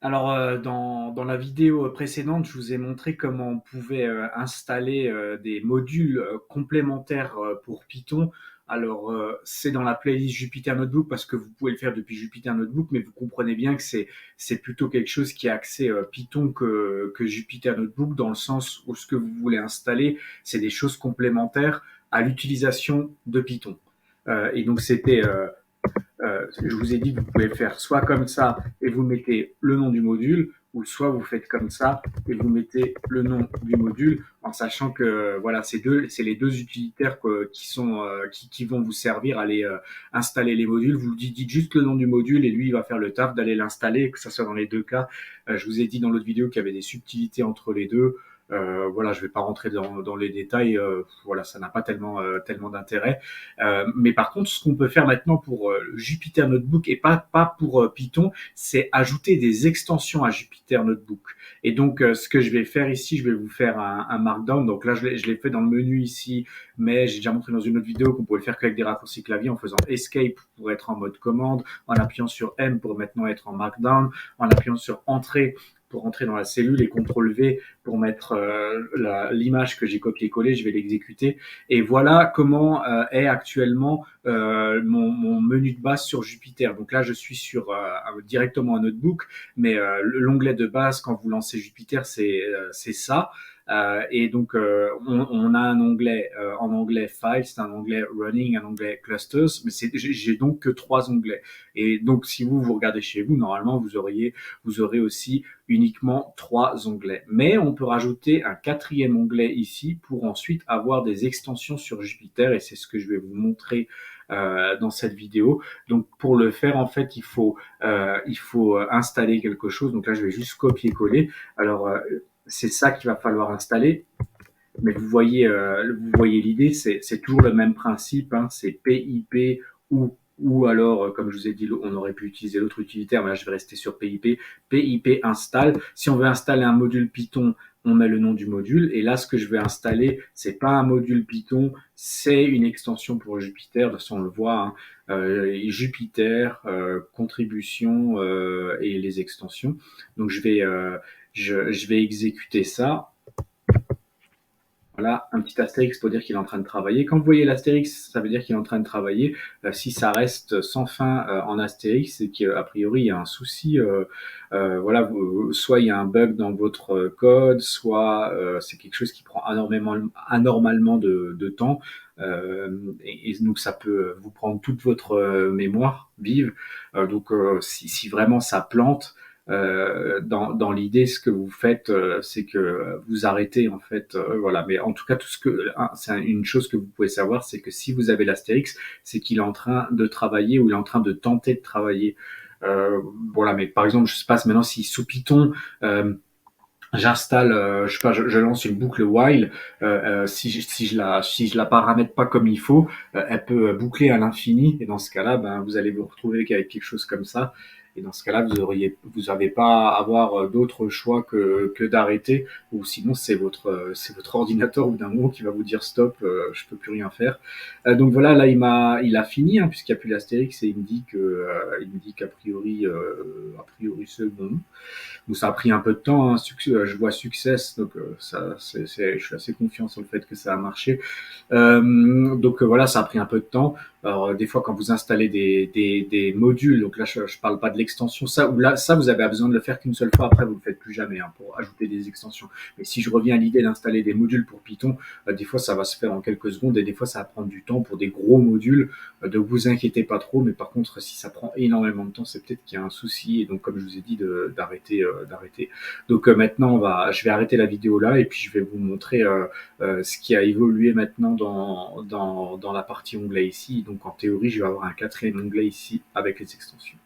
Alors, dans la vidéo précédente, je vous ai montré comment on pouvait installer des modules complémentaires pour Python. Alors, c'est dans la playlist Jupyter Notebook parce que vous pouvez le faire depuis Jupyter Notebook, mais vous comprenez bien que c'est plutôt quelque chose qui est axé Python que Jupyter Notebook, dans le sens où ce que vous voulez installer, c'est des choses complémentaires à l'utilisation de Python. Et donc, je vous ai dit que vous pouvez faire soit comme ça et vous mettez le nom du module, ou soit vous faites comme ça et vous mettez le nom du module, en sachant que voilà, c'est les deux utilitaires qui vont vous servir à aller installer les modules. Vous dites juste le nom du module et lui il va faire le taf d'aller l'installer, que ça soit dans les deux cas. Je vous ai dit dans l'autre vidéo qu'il y avait des subtilités entre les deux. Voilà, je ne vais pas rentrer dans les détails. Voilà, ça n'a pas tellement d'intérêt. Mais par contre, ce qu'on peut faire maintenant pour Jupyter Notebook et pas pour Python, c'est ajouter des extensions à Jupyter Notebook. Et donc, ce que je vais faire ici, je vais vous faire un Markdown. Donc là, je l'ai fait dans le menu ici, mais j'ai déjà montré dans une autre vidéo qu'on pouvait le faire qu'avec des raccourcis clavier en faisant Escape pour être en mode commande, en appuyant sur M pour maintenant être en Markdown, en appuyant sur Entrée pour entrer dans la cellule et CTRL-V pour mettre l'image que j'ai copié-collé, je vais l'exécuter. Et voilà comment est actuellement mon menu de base sur Jupyter. Donc là, je suis sur directement un notebook, mais l'onglet de base, quand vous lancez Jupyter, c'est ça. Et donc, on a un onglet en anglais Files, c'est un onglet Running, un onglet Clusters, mais j'ai donc que trois onglets. Et donc, si vous regardez chez vous, normalement, vous aurez aussi uniquement trois onglets. Mais on peut rajouter un quatrième onglet ici pour ensuite avoir des extensions sur Jupyter, et c'est ce que je vais vous montrer dans cette vidéo. Donc pour le faire, en fait, il faut installer quelque chose. Donc là, je vais juste copier-coller. Alors c'est ça qu'il va falloir installer. Mais vous voyez l'idée, c'est toujours le même principe. Hein, c'est PIP ou alors, comme je vous ai dit, on aurait pu utiliser l'autre utilitaire, mais là je vais rester sur PIP. PIP install. Si on veut installer un module Python, on met le nom du module. Et là, ce que je vais installer, c'est pas un module Python, c'est une extension pour Jupyter. De toute façon, on le voit. Hein, Jupyter, contribution et les extensions. Donc je vais exécuter ça. Voilà, un petit astérix pour dire qu'il est en train de travailler. Quand vous voyez l'astérix, ça veut dire qu'il est en train de travailler. Si ça reste sans fin en astérix, c'est qu'a priori il y a un souci. Voilà, soit il y a un bug dans votre code, soit c'est quelque chose qui prend anormalement de temps. Et donc ça peut vous prendre toute votre mémoire vive. Donc si vraiment ça plante, dans l'idée, ce que vous faites, c'est que vous arrêtez en fait, voilà. Mais en tout cas, c'est une chose que vous pouvez savoir, c'est que si vous avez l'astérix, c'est qu'il est en train de travailler ou il est en train de tenter de travailler. Voilà. Mais par exemple, je sais pas maintenant si sous Python j'installe, je sais pas, je lance une boucle while. Si je la paramètre pas comme il faut, elle peut boucler à l'infini. Et dans ce cas-là, ben vous allez vous retrouver avec quelque chose comme ça. Et dans ce cas-là, vous n'avez pas à avoir d'autre choix que d'arrêter, ou sinon c'est votre ordinateur au bout d'un moment qui va vous dire stop, je peux plus rien faire. Donc voilà, là il a fini hein, puisqu'il n'y a plus l'astérix et il me dit a priori c'est bon. Donc ça a pris un peu de temps. Hein. Je vois success, donc je suis assez confiant sur le fait que ça a marché. Donc voilà, ça a pris un peu de temps. Alors des fois, quand vous installez des modules, donc là je parle pas de l'extension, ça vous avez besoin de le faire qu'une seule fois. Après, vous le faites plus jamais hein, pour ajouter des extensions. Mais si je reviens à l'idée d'installer des modules pour Python, des fois ça va se faire en quelques secondes et des fois ça va prendre du temps pour des gros modules. Donc vous inquiétez pas trop. Mais par contre, si ça prend énormément de temps, c'est peut-être qu'il y a un souci. Et donc comme je vous ai dit, d'arrêter. Donc maintenant, je vais arrêter la vidéo là et puis je vais vous montrer ce qui a évolué maintenant dans la partie onglet ici. Donc en théorie, je vais avoir un quatrième onglet ici avec les extensions.